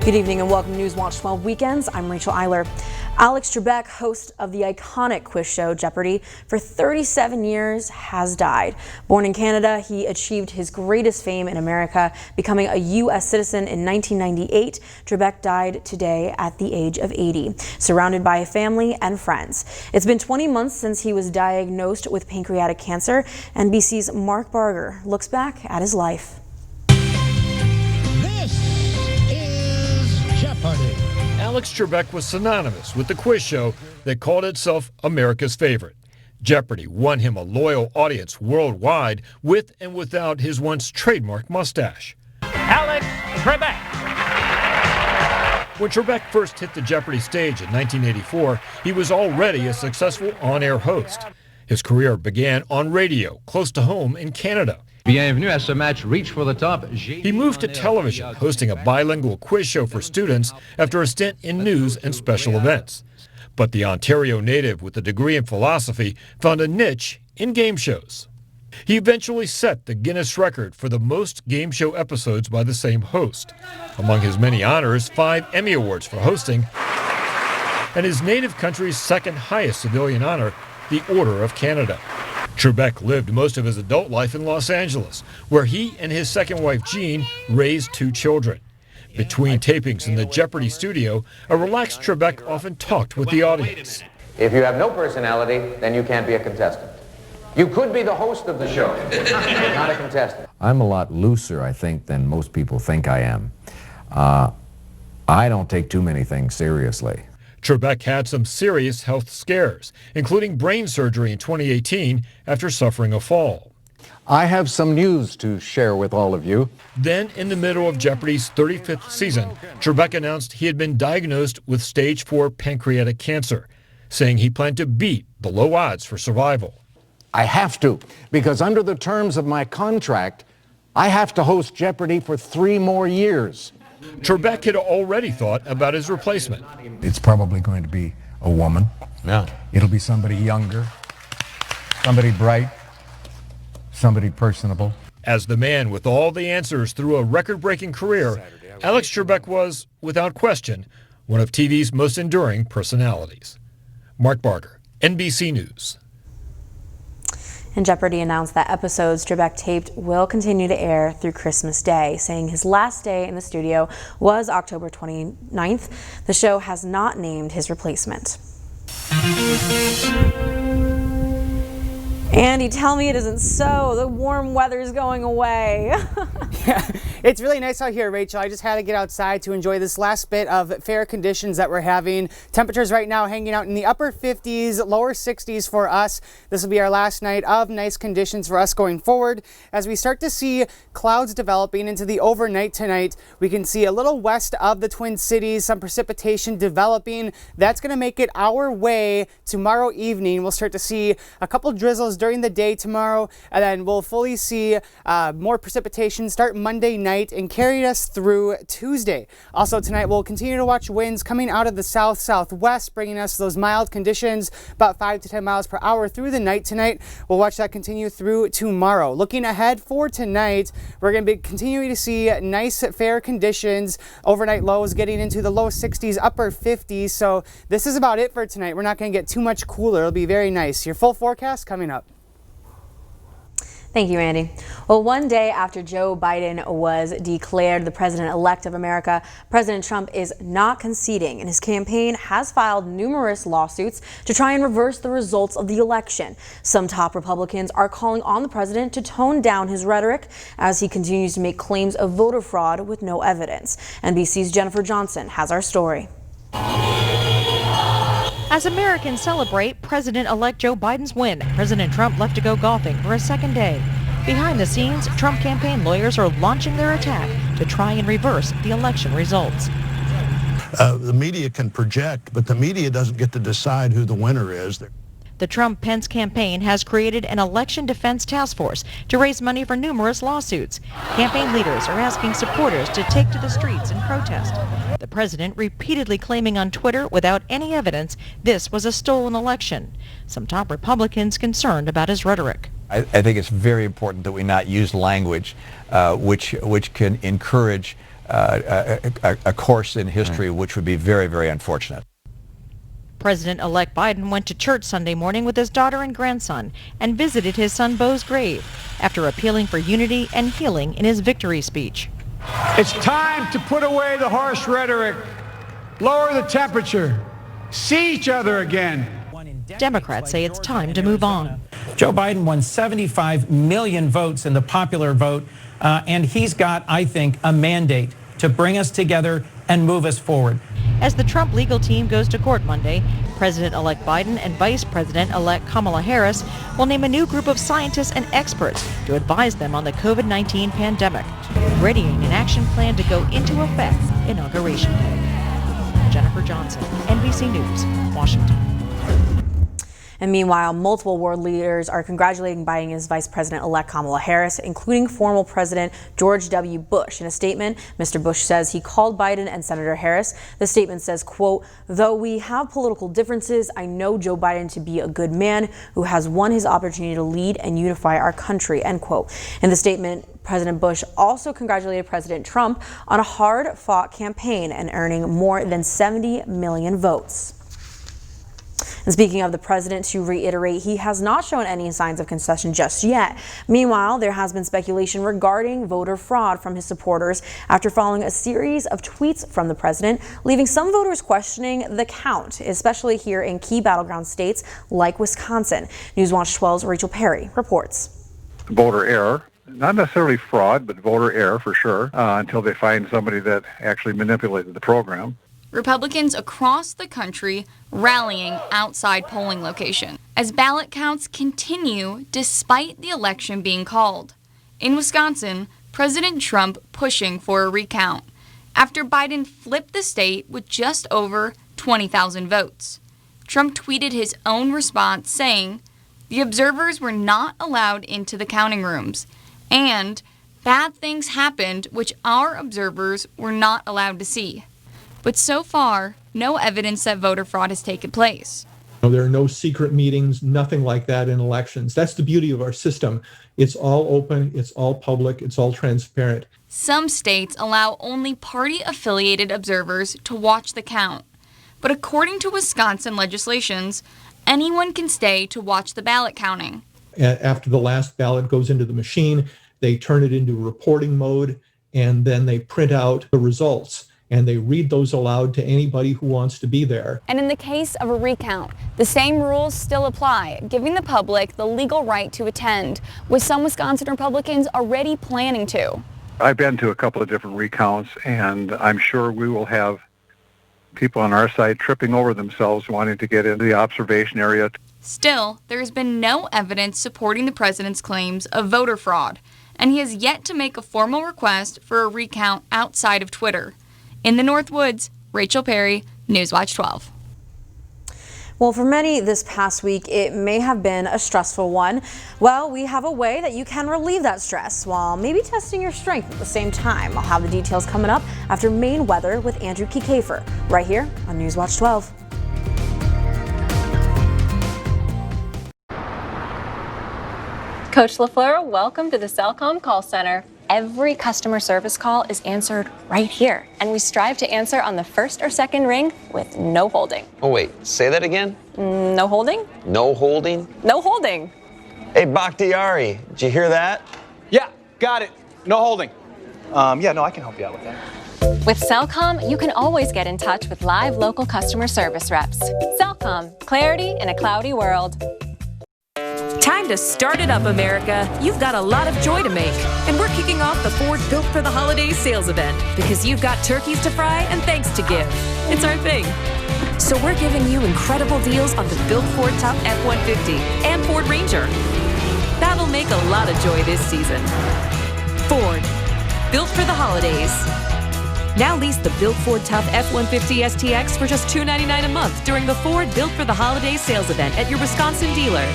Good evening and welcome to News Watch 12 Weekends. I'm Rachel Eiler. Alex Trebek, host of the iconic quiz show Jeopardy for 37 years, has died. Born in Canada, he achieved his greatest fame in America, becoming a U.S. citizen in 1998. Trebek died today at the age of 80, surrounded by family and friends. It's been 20 months since he was diagnosed with pancreatic cancer. NBC's Mark Barger looks back at his life. Alex Trebek was synonymous with the quiz show that called itself America's favorite. Jeopardy won him a loyal audience worldwide with and without his once trademark mustache. Alex Trebek. When Trebek first hit the Jeopardy stage in 1984, he was already a successful on-air host. His career began on radio, close to home in Canada. Bienvenue à ce match Reach for the Top. He moved to television, hosting a bilingual quiz show for students after a stint in news and special events. But the Ontario native with a degree in philosophy found a niche in game shows. He eventually set the Guinness record for the most game show episodes by the same host. Among his many honors, 5 Emmy Awards for hosting, and his native country's second highest civilian honor, the Order of Canada. Trebek lived most of his adult life in Los Angeles, where he and his second wife, Jean, raised 2 children. Between tapings in the Jeopardy studio, a relaxed Trebek often talked with the audience. If you have no personality, then you can't be a contestant. You could be the host of the show, but not a contestant. I'm a lot looser, I think, than most people think I am. I don't take too many things seriously. Trebek had some serious health scares, including brain surgery in 2018 after suffering a fall. I have some news to share with all of you. Then, in the middle of Jeopardy's 35th season, Trebek announced he had been diagnosed with stage 4 pancreatic cancer, saying he planned to beat the low odds for survival. I have to, because under the terms of my contract, I have to host Jeopardy for 3 more years. Trebek had already thought about his replacement. It's probably going to be a woman. Yeah. It'll be somebody younger, somebody bright, somebody personable. As the man with all the answers through a record-breaking career, Alex Trebek was, without question, one of TV's most enduring personalities. Mark Barger, NBC News. And Jeopardy announced that episodes Trebek taped will continue to air through Christmas Day, saying his last day in the studio was October 29th. The show has not named his replacement. Andy, tell me it isn't so. The warm weather is going away. Yeah, it's really nice out here, Rachel. I just had to get outside to enjoy this last bit of fair conditions that we're having. Temperatures right now hanging out in the upper 50s, lower 60s for us. This will be our last night of nice conditions for us going forward. As we start to see clouds developing into the overnight tonight, we can see a little west of the Twin Cities, some precipitation developing. That's going to make it our way tomorrow evening. We'll start to see a couple drizzles during the day tomorrow, and then we'll fully see more precipitation start Monday night and carry us through Tuesday. Also tonight, we'll continue to watch winds coming out of the south-southwest, bringing us those mild conditions, about 5 to 10 miles per hour through the night tonight. We'll watch that continue through tomorrow. Looking ahead for tonight, we're going to be continuing to see nice, fair conditions. Overnight lows getting into the low 60s, upper 50s. So this is about it for tonight. We're not going to get too much cooler. It'll be very nice. Your full forecast coming up. Thank you, Andy. Well, one day after Joe Biden was declared the president-elect of America, President Trump is not conceding, and his campaign has filed numerous lawsuits to try and reverse the results of the election. Some top Republicans are calling on the president to tone down his rhetoric as he continues to make claims of voter fraud with no evidence. NBC's Jennifer Johnson has our story. As Americans celebrate President-elect Joe Biden's win, President Trump left to go golfing for a second day. Behind the scenes, Trump campaign lawyers are launching their attack to try and reverse the election results. The media can project, but the media doesn't get to decide who the winner is. The Trump-Pence campaign has created an election defense task force to raise money for numerous lawsuits. Campaign leaders are asking supporters to take to the streets and protest. The president repeatedly claiming on Twitter without any evidence this was a stolen election. Some top Republicans concerned about his rhetoric. I think it's very important that we not use language which can encourage a course in history which would be very, very unfortunate. President-elect Biden went to church Sunday morning with his daughter and grandson and visited his son Beau's grave after appealing for unity and healing in his victory speech. It's time to put away the harsh rhetoric, lower the temperature, see each other again. Democrats say it's time to move on. Joe Biden won 75 million votes in the popular vote, and he's got, I think, a mandate to bring us together and move us forward. As the Trump legal team goes to court Monday, President-elect Biden and Vice President-elect Kamala Harris will name a new group of scientists and experts to advise them on the COVID-19 pandemic, readying an action plan to go into effect Inauguration Day. Jennifer Johnson, NBC News, Washington. And meanwhile, multiple world leaders are congratulating Biden as Vice President-elect Kamala Harris, including former President George W. Bush. In a statement, Mr. Bush says he called Biden and Senator Harris. The statement says, quote, "Though we have political differences, I know Joe Biden to be a good man who has won his opportunity to lead and unify our country," end quote. In the statement, President Bush also congratulated President Trump on a hard-fought campaign and earning more than 70 million votes. And speaking of the president, to reiterate, he has not shown any signs of concession just yet. Meanwhile, there has been speculation regarding voter fraud from his supporters after following a series of tweets from the president, leaving some voters questioning the count, especially here in key battleground states like Wisconsin. Newswatch 12's Rachel Perry reports. Voter error. Not necessarily fraud, but voter error for sure, until they find somebody that actually manipulated the program. Republicans across the country rallying outside polling locations as ballot counts continue despite the election being called. In Wisconsin, President Trump pushing for a recount after Biden flipped the state with just over 20,000 votes. Trump tweeted his own response saying the observers were not allowed into the counting rooms and bad things happened which our observers were not allowed to see. But so far, no evidence that voter fraud has taken place. There are no secret meetings, nothing like that in elections. That's the beauty of our system. It's all open, it's all public, it's all transparent. Some states allow only party-affiliated observers to watch the count. But according to Wisconsin legislations, anyone can stay to watch the ballot counting. After the last ballot goes into the machine, they turn it into reporting mode, and then they print out the results. And they read those aloud to anybody who wants to be there. And in the case of a recount, the same rules still apply, giving the public the legal right to attend, with some Wisconsin Republicans already planning to. I've been to a couple of different recounts, and I'm sure we will have people on our side tripping over themselves wanting to get into the observation area. Still, there has been no evidence supporting the president's claims of voter fraud, and he has yet to make a formal request for a recount outside of Twitter. In the North Woods, Rachel Perry, Newswatch 12. Well, for many this past week, it may have been a stressful one. Well, we have a way that you can relieve that stress while maybe testing your strength at the same time. I'll have the details coming up after Maine weather with Andrew Kikafer, right here on Newswatch 12. Coach LaFleur, welcome to the Cellcom call center. Every customer service call is answered right here, and we strive to answer on the first or second ring with no holding. Oh, wait, say that again? No holding? No holding? No holding. Hey, Bakhtiari, did you hear that? Yeah, got it. No holding. Yeah, no, I can help you out with that. With Cellcom, you can always get in touch with live local customer service reps. Cellcom, clarity in a cloudy world. Time to start it up, America. You've got a lot of joy to make. And we're kicking off the Ford Built for the Holidays sales event because you've got turkeys to fry and thanks to give. It's our thing. So we're giving you incredible deals on the Built Ford Tough F-150 and Ford Ranger. That'll make a lot of joy this season. Ford, built for the holidays. Now lease the Built Ford Tough F-150 STX for just $299 a month during the Ford Built for the Holidays sales event at your Wisconsin dealer.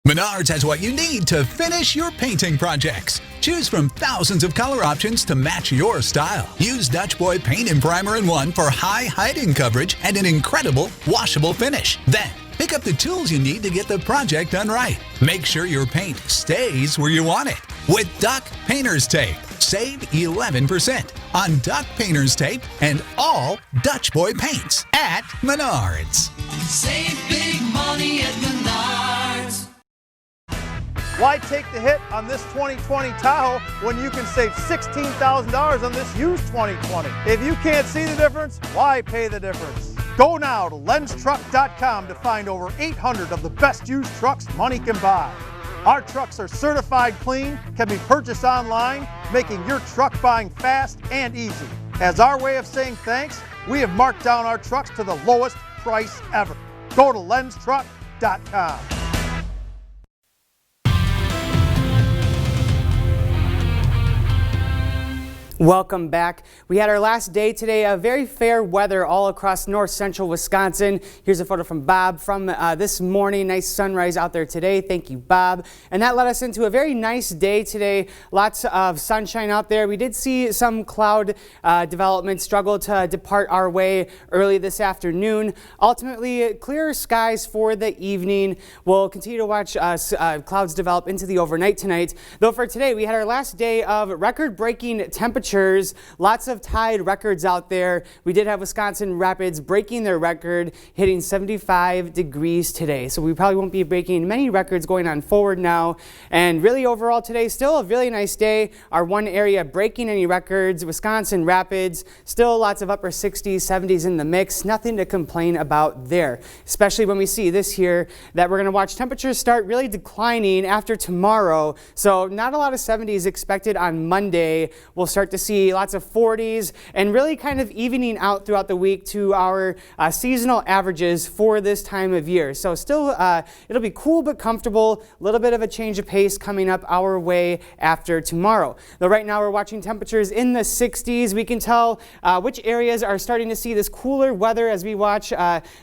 Menards has what you need to finish your painting projects. Choose from thousands of color options to match your style. Use Dutch Boy Paint and Primer in One for high hiding coverage and an incredible washable finish. Then, pick up the tools you need to get the project done right. Make sure your paint stays where you want it. With Duck Painter's Tape, save 11%. on duck painter's tape and all Dutch Boy paints at Menards. Save big money at Menards. Why take the hit on this 2020 Tahoe when you can save $16,000 on this used 2020? If you can't see the difference, why pay the difference? Go now to lenstruck.com to find over 800 of the best used trucks money can buy. Our trucks are certified clean, can be purchased online, making your truck buying fast and easy. As our way of saying thanks, we have marked down our trucks to the lowest price ever. Go to lenstruck.com. Welcome back. We had our last day today of very fair weather all across north central Wisconsin. Here's a photo from Bob from this morning. Nice sunrise out there today. Thank you, Bob. And that led us into a very nice day today. Lots of sunshine out there. We did see some cloud development struggle to depart our way early this afternoon. Ultimately, clearer skies for the evening. We'll continue to watch clouds develop into the overnight tonight. Though for today, we had our last day of record-breaking temperatures. Lots of tied records out there. We did have Wisconsin Rapids breaking their record, hitting 75 degrees today. So we probably won't be breaking many records going on forward now. And really overall today, still a really nice day. Our one area breaking any records, Wisconsin Rapids, still lots of upper 60s, 70s in the mix. Nothing to complain about there, especially when we see this here that we're going to watch temperatures start really declining after tomorrow. So not a lot of 70s expected on Monday. We'll start to see lots of 40s and really kind of evening out throughout the week to our seasonal averages for this time of year. So still, it'll be cool but comfortable. A little bit of a change of pace coming up our way after tomorrow. Though right now we're watching temperatures in the 60s. We can tell which areas are starting to see this cooler weather as we watch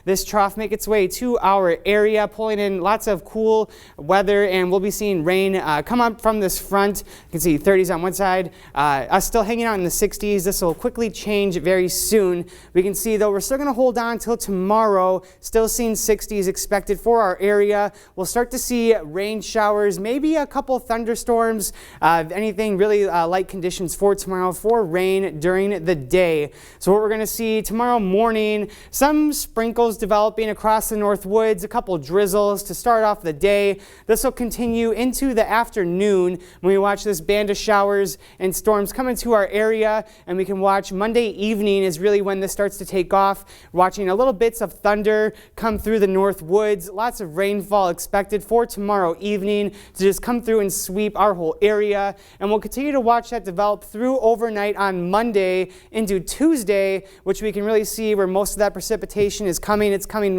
this trough make its way to our area, pulling in lots of cool weather, and we'll be seeing rain come up from this front. You can see 30s on one side, us still hanging out in the 60s. This will quickly change very soon. We can see though we're still going to hold on until tomorrow, still seeing 60s expected for our area. We'll start to see rain showers, maybe a couple thunderstorms, anything really light conditions for tomorrow for rain during the day. So what we're going to see tomorrow morning, some sprinkles developing across the north woods, a couple drizzles to start off the day. This will continue into the afternoon when we watch this band of showers and storms come into our area, and we can watch Monday evening is really when this starts to take off. Watching a little bits of thunder come through the north woods. Lots of rainfall expected for tomorrow evening to just come through and sweep our whole area. And we'll continue to watch that develop through overnight on Monday into Tuesday, which we can really see where most of that precipitation is coming. It's coming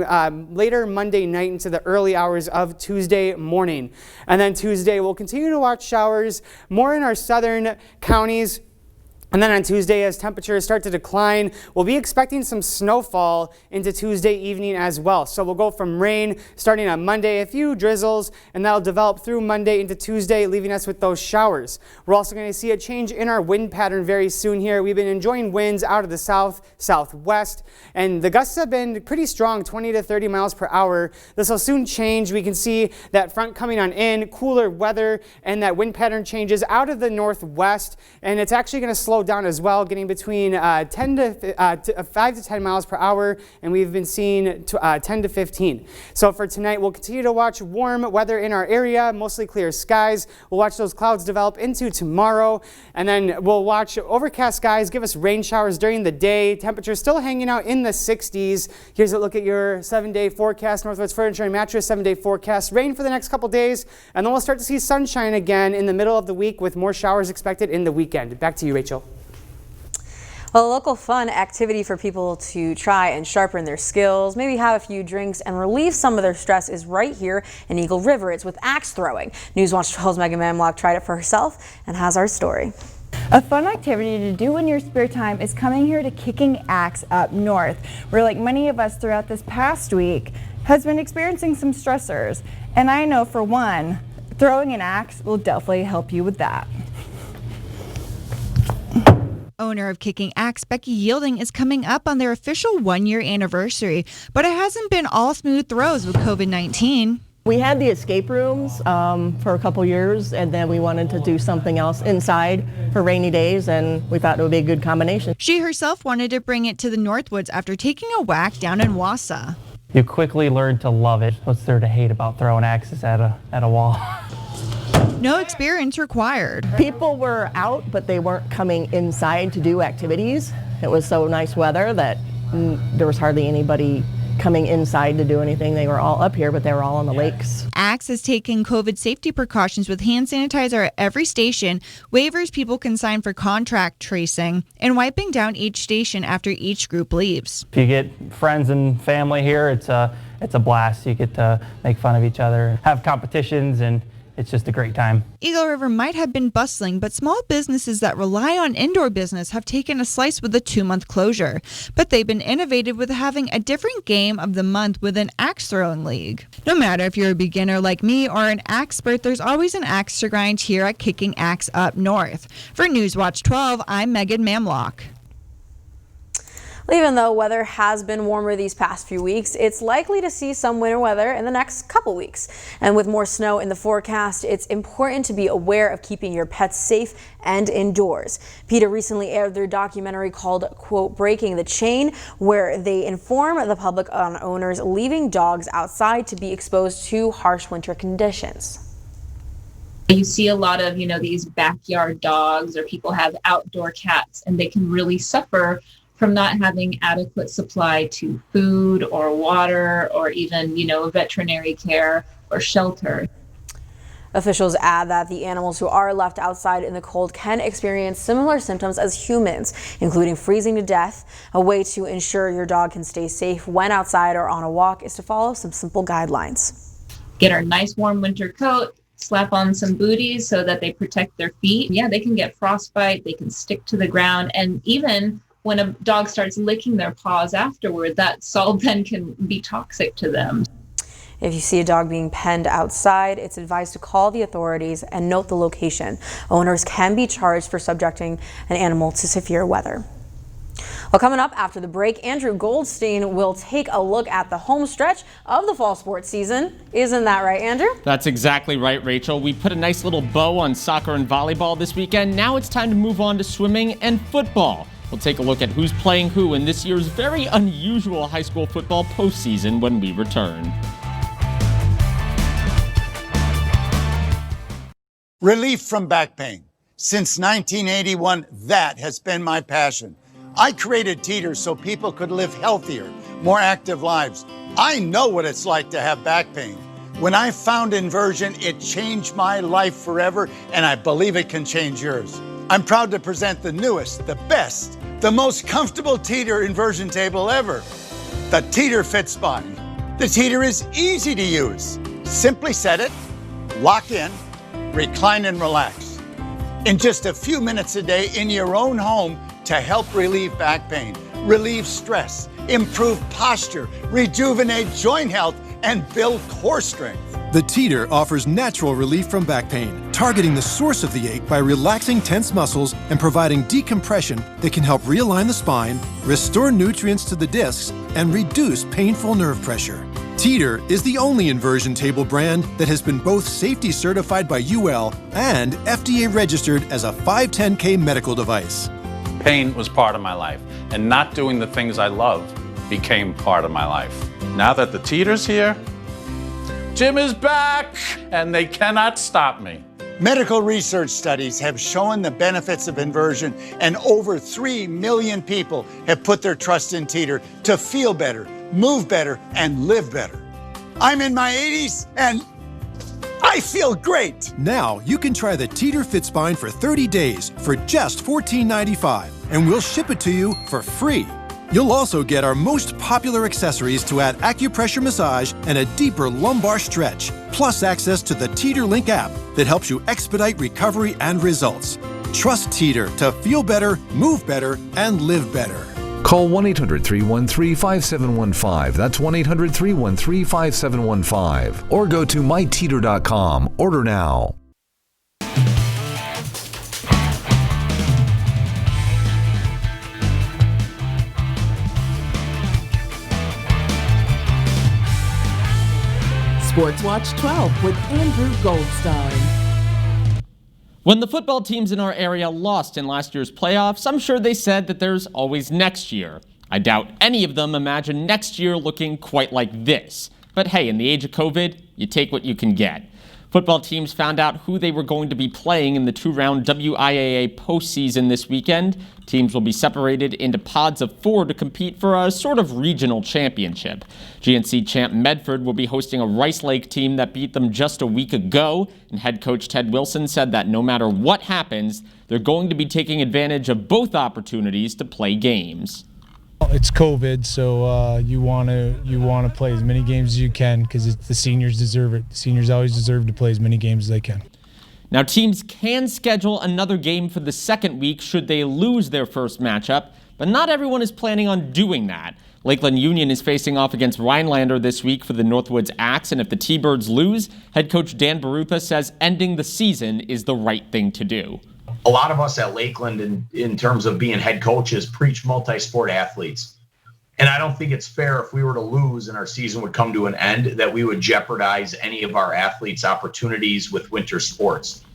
later Monday night into the early hours of Tuesday morning. And then Tuesday we'll continue to watch showers more in our southern counties. And then on Tuesday, as temperatures start to decline, we'll be expecting some snowfall into Tuesday evening as well. So we'll go from rain starting on Monday, a few drizzles, and that'll develop through Monday into Tuesday, leaving us with those showers. We're also going to see a change in our wind pattern very soon here. We've been enjoying winds out of the south, southwest, and the gusts have been pretty strong, 20 to 30 miles per hour. This will soon change. We can see that front coming on in, cooler weather, and that wind pattern changes out of the northwest, and it's actually going to slow down as well, getting between 5 to 10 miles per hour, and we've been seeing 10 to 15. So for tonight, we'll continue to watch warm weather in our area, mostly clear skies. We'll watch those clouds develop into tomorrow, and then we'll watch overcast skies give us rain showers during the day. Temperatures still hanging out in the 60s. Here's a look at your 7-day forecast. Northwest Furniture and Mattress 7-day forecast. Rain for the next couple days, and then we'll start to see sunshine again in the middle of the week with more showers expected in the weekend. Back to you, Rachel. Well, a local fun activity for people to try and sharpen their skills, maybe have a few drinks and relieve some of their stress is right here in Eagle River. It's with axe throwing. Newswatch 12's Megan Mamlock tried it for herself and has our story. A fun activity to do in your spare time is coming here to Kicking Axe up north, where like many of us throughout this past week has been experiencing some stressors. And I know for one, throwing an axe will definitely help you with that. Owner of Kicking Axe, Becky Yielding, is coming up on their official 1-year anniversary, but it hasn't been all smooth throws with COVID-19. We had the escape rooms for a couple years, and then we wanted to do something else inside for rainy days, and we thought it would be a good combination. She herself wanted to bring it to the Northwoods after taking a whack down in Wausau. You quickly learn to love it. What's there to hate about throwing axes at a wall? No experience required. People were out, but they weren't coming inside to do activities. It was so nice weather that there was hardly anybody coming inside to do anything. They were all up here, but they were all on the lakes. Axe is taking COVID safety precautions with hand sanitizer at every station, waivers people can sign for contract tracing, and wiping down each station after each group leaves. If you get friends and family here, it's a blast. You get to make fun of each other, have competitions, and it's just a great time. Eagle River might have been bustling, but small businesses that rely on indoor business have taken a slice with a 2-month closure. But they've been innovative with having a different game of the month with an axe throwing league. No matter if you're a beginner like me or an expert, there's always an axe to grind here at Kicking Axe Up North. For Newswatch 12, I'm Megan Mamlock. Even though weather has been warmer these past few weeks, it's likely to see some winter weather in the next couple weeks. And with more snow in the forecast, it's important to be aware of keeping your pets safe and indoors. PETA recently aired their documentary called, quote, Breaking the Chain, where they inform the public on owners leaving dogs outside to be exposed to harsh winter conditions. You see a lot of, these backyard dogs, or people have outdoor cats, and they can really suffer from not having adequate supply to food or water or even, veterinary care or shelter. Officials add that the animals who are left outside in the cold can experience similar symptoms as humans, including freezing to death. A way to ensure your dog can stay safe when outside or on a walk is to follow some simple guidelines. Get our nice warm winter coat, slap on some booties so that they protect their feet. Yeah, they can get frostbite, they can stick to the ground, and even when a dog starts licking their paws afterward, that salt then can be toxic to them. If you see a dog being penned outside, it's advised to call the authorities and note the location. Owners can be charged for subjecting an animal to severe weather. Well, coming up after the break, Andrew Goldstein will take a look at the home stretch of the fall sports season. Isn't that right, Andrew? That's exactly right, Rachel. We put a nice little bow on soccer and volleyball this weekend. Now it's time to move on to swimming and football. We'll take a look at who's playing who in this year's very unusual high school football postseason when we return. Relief from back pain. Since 1981, that has been my passion. I created Teeter so people could live healthier, more active lives. I know what it's like to have back pain. When I found Inversion, it changed my life forever, and I believe it can change yours. I'm proud to present the newest, the best, the most comfortable Teeter inversion table ever, the Teeter Fit Spine. The Teeter is easy to use. Simply set it, lock in, recline and relax. In just a few minutes a day in your own home to help relieve back pain, relieve stress, improve posture, rejuvenate joint health, and build core strength. The Teeter offers natural relief from back pain, targeting the source of the ache by relaxing tense muscles and providing decompression that can help realign the spine, restore nutrients to the discs, and reduce painful nerve pressure. Teeter is the only inversion table brand that has been both safety certified by UL and FDA registered as a 510K medical device. Pain was part of my life, and not doing the things I love became part of my life. Now that the Teeter's here, Jim is back, and they cannot stop me. Medical research studies have shown the benefits of inversion, and over 3 million people have put their trust in Teeter to feel better, move better, and live better. I'm in my 80s, and I feel great. Now you can try the Teeter Fit Spine for 30 days for just $14.95, and we'll ship it to you for free. You'll also get our most popular accessories to add acupressure massage and a deeper lumbar stretch, plus access to the Teeter Link app that helps you expedite recovery and results. Trust Teeter to feel better, move better, and live better. Call 1-800-313-5715. That's 1-800-313-5715. Or go to myteeter.com. Order now. Sports Watch 12 with Andrew Goldstein. When the football teams in our area lost in last year's playoffs, I'm sure they said that there's always next year. I doubt any of them imagine next year looking quite like this. But hey, in the age of COVID, you take what you can get. Football teams found out who they were going to be playing in the 2-round WIAA postseason this weekend. Teams will be separated into pods of 4 to compete for a sort of regional championship. GNC champ Medford will be hosting a Rice Lake team that beat them just a week ago, and head coach Ted Wilson said that no matter what happens, they're going to be taking advantage of both opportunities to play games. It's COVID, so you want to play as many games as you can because the seniors deserve it. The seniors always deserve to play as many games as they can. Now, teams can schedule another game for the second week should they lose their first matchup, but not everyone is planning on doing that. Lakeland Union is facing off against Rhinelander this week for the Northwoods Axe, and if the T-Birds lose, head coach Dan Barutha says ending the season is the right thing to do. A lot of us at Lakeland, in terms of being head coaches, preach multi-sport athletes. And I don't think it's fair if we were to lose and our season would come to an end that we would jeopardize any of our athletes' opportunities with winter sports.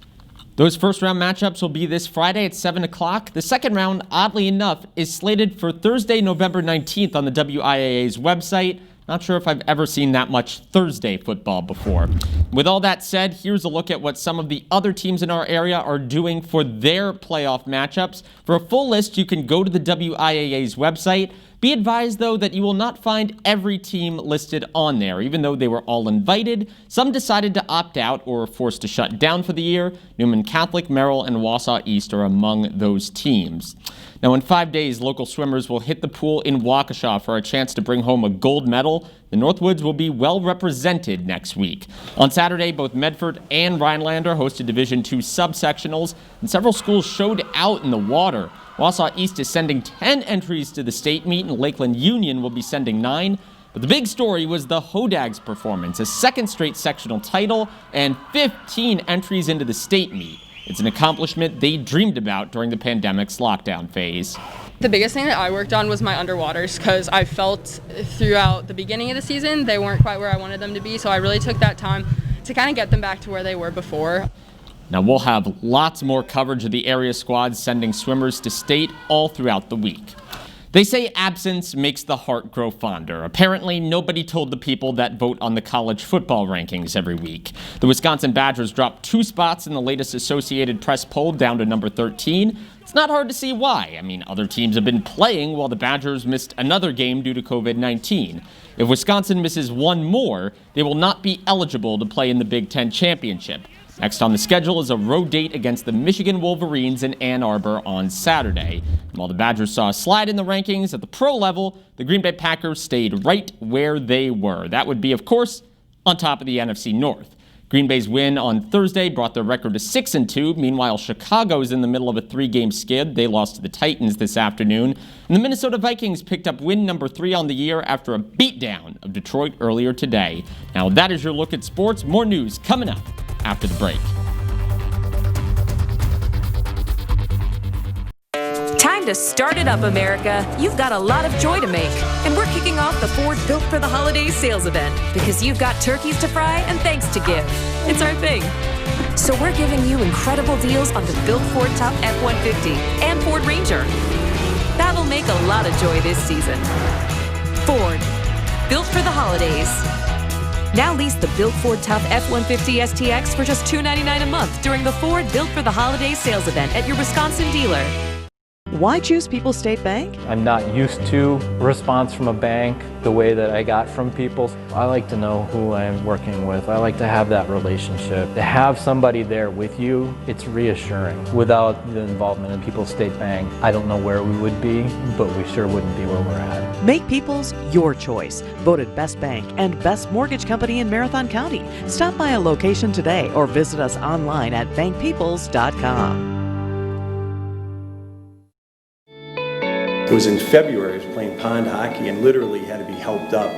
Those first-round matchups will be this Friday at 7 o'clock. The second round, oddly enough, is slated for Thursday, November 19th on the WIAA's website. Not sure if I've ever seen that much Thursday football before. With all that said, here's a look at what some of the other teams in our area are doing for their playoff matchups. For a full list, you can go to the WIAA's website. Be advised, though, that you will not find every team listed on there. Even though they were all invited, some decided to opt out or were forced to shut down for the year. Newman Catholic, Merrill, and Wausau East are among those teams. Now, in 5 days, local swimmers will hit the pool in Waukesha for a chance to bring home a gold medal. The Northwoods will be well represented next week. On Saturday, both Medford and Rhinelander hosted Division II subsectionals, and several schools showed out in the water. Wausau East is sending 10 entries to the state meet, and Lakeland Union will be sending 9. But the big story was the Hodags performance, a second straight sectional title and 15 entries into the state meet. It's an accomplishment they dreamed about during the pandemic's lockdown phase. The biggest thing that I worked on was my underwaters because I felt throughout the beginning of the season they weren't quite where I wanted them to be, so I really took that time to kind of get them back to where they were before. Now, we'll have lots more coverage of the area squads sending swimmers to state all throughout the week. They say absence makes the heart grow fonder. Apparently, nobody told the people that vote on the college football rankings every week. The Wisconsin Badgers dropped 2 spots in the latest Associated Press poll down to number 13. It's not hard to see why. I mean, other teams have been playing while the Badgers missed another game due to COVID-19. If Wisconsin misses one more, they will not be eligible to play in the Big Ten Championship. Next on the schedule is a road date against the Michigan Wolverines in Ann Arbor on Saturday. And while the Badgers saw a slide in the rankings at the pro level, the Green Bay Packers stayed right where they were. That would be, of course, on top of the NFC North. Green Bay's win on Thursday brought their record to 6-2. Meanwhile, Chicago is in the middle of a 3-game skid. They lost to the Titans this afternoon. And the Minnesota Vikings picked up win number 3 on the year after a beatdown of Detroit earlier today. Now, that is your look at sports. More news coming up after the break. Time to start it up, America. You've got a lot of joy to make. And we're kicking off the Ford Built for the Holidays sales event because you've got turkeys to fry and thanks to give. It's our thing. So we're giving you incredible deals on the Built Ford Tough F-150 and Ford Ranger. That'll make a lot of joy this season. Ford, built for the holidays. Now lease the Built Ford Tough F-150 STX for just $299 a month during the Ford Built for the Holidays sales event at your Wisconsin dealer. Why choose People's State Bank? I'm not used to response from a bank the way that I got from people. I like to know who I'm working with. I like to have that relationship. To have somebody there with you, it's reassuring. Without the involvement in People's State Bank, I don't know where we would be, but we sure wouldn't be where we're at. Make People's your choice. Voted Best Bank and Best Mortgage Company in Marathon County. Stop by a location today or visit us online at bankpeoples.com. It was in February. I was playing pond hockey and literally had to be helped up.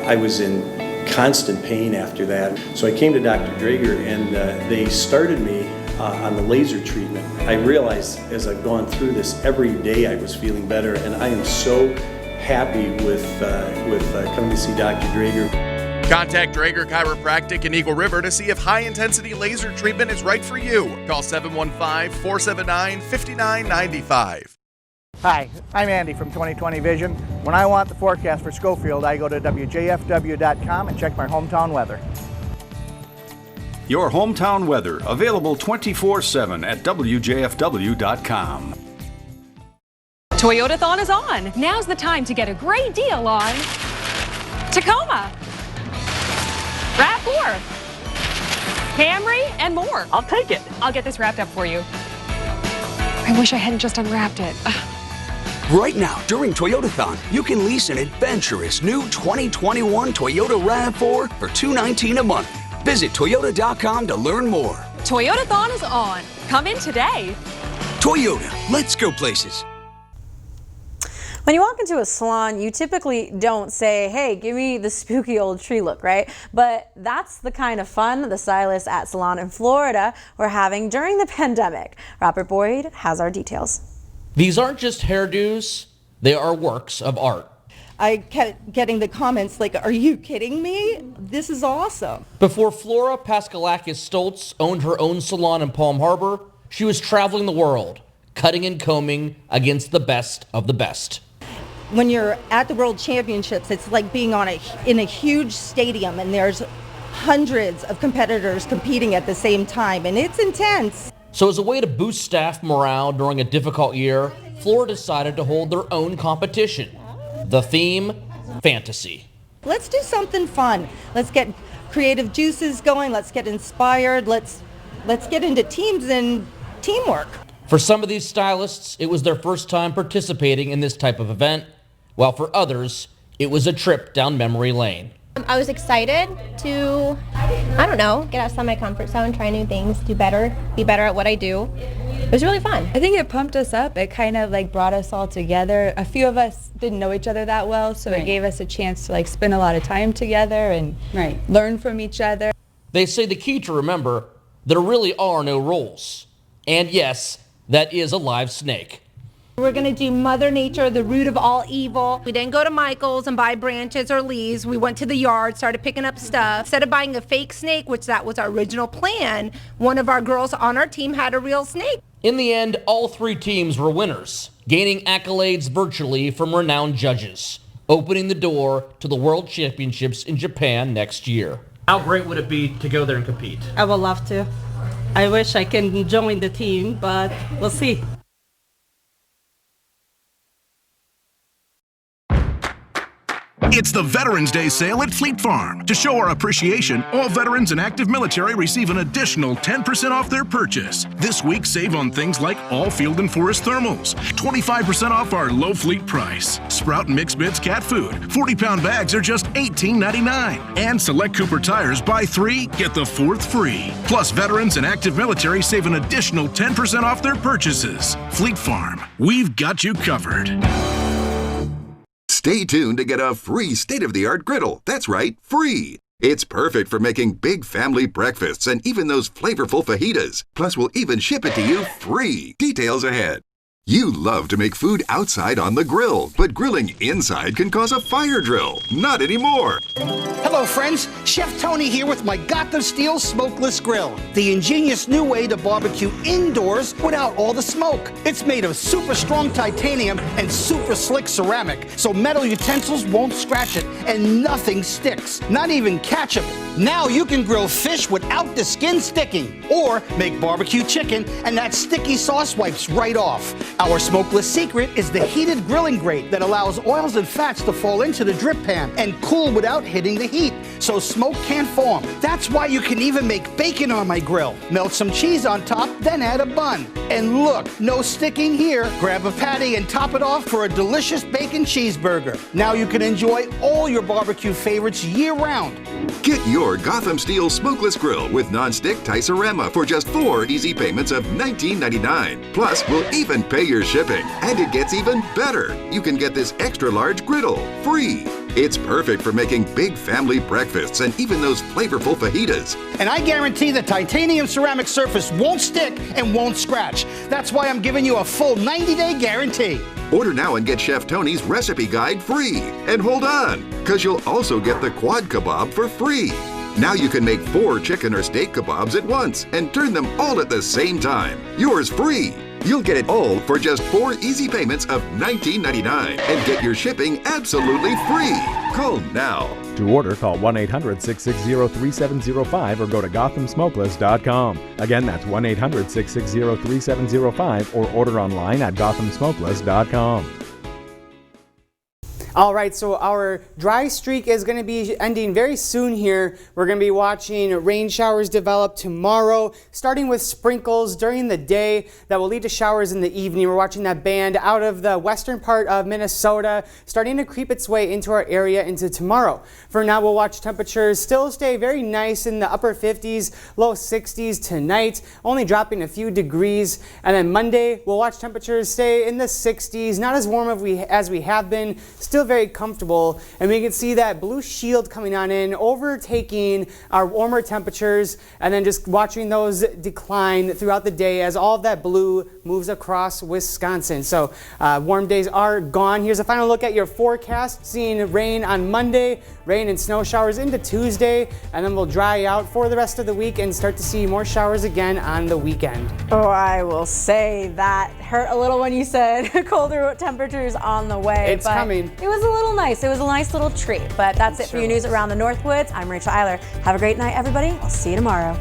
I was in constant pain after that. So I came to Dr. Drager and they started me on the laser treatment. I realized as I've gone through this every day I was feeling better, and I am so happy with coming to see Dr. Drager. Contact Draeger Chiropractic in Eagle River to see if high-intensity laser treatment is right for you. Call 715-479-5995. Hi, I'm Andy from 2020 Vision. When I want the forecast for Schofield, I go to WJFW.com and check my hometown weather. Your hometown weather, available 24/7 at WJFW.com. Toyotathon is on. Now's the time to get a great deal on Tacoma, RAV4, Camry, and more. I'll take it. I'll get this wrapped up for you. I wish I hadn't just unwrapped it. Right now, during Toyotathon, you can lease an adventurous new 2021 Toyota RAV4 for $219 a month. Visit Toyota.com to learn more. Toyotathon is on. Come in today. Toyota, let's go places. When you walk into a salon, you typically don't say, hey, give me the spooky old tree look, right? But that's the kind of fun the stylists at Salon in Florida were having during the pandemic. Robert Boyd has our details. These aren't just hairdos, they are works of art. I kept getting the comments like, are you kidding me? This is awesome. Before Flora Paskalakis Stoltz owned her own salon in Palm Harbor, she was traveling the world, cutting and combing against the best of the best. When you're at the World Championships, it's like being in a huge stadium and there's hundreds of competitors competing at the same time, and it's intense. So as a way to boost staff morale during a difficult year, Flora decided to hold their own competition. The theme, fantasy. Let's do something fun. Let's get creative juices going. Let's get inspired. Let's get into teams and teamwork. For some of these stylists, it was their first time participating in this type of event, while for others, it was a trip down memory lane. I was excited to, get outside my comfort zone, try new things, do better, be better at what I do. It was really fun. I think it pumped us up. It kind of brought us all together. A few of us didn't know each other that well, so It gave us a chance to spend a lot of time together and learn from each other. They say the key to remember, there really are no rules. And yes, that is a live snake. We're going to do Mother Nature, the root of all evil. We didn't go to Michael's and buy branches or leaves. We went to the yard, started picking up stuff. Instead of buying a fake snake, which that was our original plan, one of our girls on our team had a real snake. In the end, all three teams were winners, gaining accolades virtually from renowned judges, opening the door to the World Championships in Japan next year. How great would it be to go there and compete? I would love to. I wish I can join the team, but we'll see. It's the Veterans Day sale at Fleet Farm. To show our appreciation, all veterans and active military receive an additional 10% off their purchase. This week, save on things like all Field and Forest thermals, 25% off our low fleet price. Sprout Mixed Bits cat food, 40-pound bags are just $18.99. And select Cooper tires, buy 3, get the 4th free. Plus, veterans and active military save an additional 10% off their purchases. Fleet Farm, we've got you covered. Stay tuned to get a free state-of-the-art griddle. That's right, free. It's perfect for making big family breakfasts and even those flavorful fajitas. Plus, we'll even ship it to you free. Details ahead. You love to make food outside on the grill, but grilling inside can cause a fire drill. Not anymore. Hello, friends. Chef Tony here with my Gotham Steel Smokeless Grill, the ingenious new way to barbecue indoors without all the smoke. It's made of super strong titanium and super slick ceramic, so metal utensils won't scratch it and nothing sticks, not even ketchup. Now you can grill fish without the skin sticking, or make barbecue chicken and that sticky sauce wipes right off. Our smokeless secret is the heated grilling grate that allows oils and fats to fall into the drip pan and cool without hitting the heat, so smoke can't form. That's why you can even make bacon on my grill. Melt some cheese on top, then add a bun. And look, no sticking here. Grab a patty and top it off for a delicious bacon cheeseburger. Now you can enjoy all your barbecue favorites year-round. Get your Gotham Steel Smokeless Grill with non-stick Ticerama for just 4 easy payments of $19.99. Plus, we'll even pay your shipping. And it gets even better. You can get this extra-large griddle free. It's perfect for making big family breakfasts and even those flavorful fajitas. And I guarantee the titanium ceramic surface won't stick and won't scratch. That's why I'm giving you a full 90-day guarantee. Order now and get Chef Tony's recipe guide free. And hold on, because you'll also get the quad kebab for free. Now you can make 4 chicken or steak kebabs at once and turn them all at the same time. Yours free. You'll get it all for just 4 easy payments of $19.99 and get your shipping absolutely free. Call now. To order, call 1-800-660-3705 or go to GothamSmokeless.com. Again, that's 1-800-660-3705 or order online at GothamSmokeless.com. All right, so our dry streak is going to be ending very soon here. We're going to be watching rain showers develop tomorrow, starting with sprinkles during the day that will lead to showers in the evening. We're watching that band out of the western part of Minnesota starting to creep its way into our area into tomorrow. For now, we'll watch temperatures still stay very nice in the upper 50s, low 60s tonight, only dropping a few degrees. And then Monday, we'll watch temperatures stay in the 60s, not as warm as we have been, still very comfortable, and we can see that blue shield coming on in, overtaking our warmer temperatures, and then just watching those decline throughout the day as all of that blue moves across Wisconsin. So warm days are gone. Here's a final look at your forecast, seeing rain on Monday, rain and snow showers into Tuesday, and then we'll dry out for the rest of the week and start to see more showers again on the weekend. Oh, I will say that hurt a little when you said colder temperatures on the way. It's coming. It was a little nice. It was a nice little treat. But that's it for your news around the Northwoods. I'm Rachel Eiler. Have a great night, everybody. I'll see you tomorrow.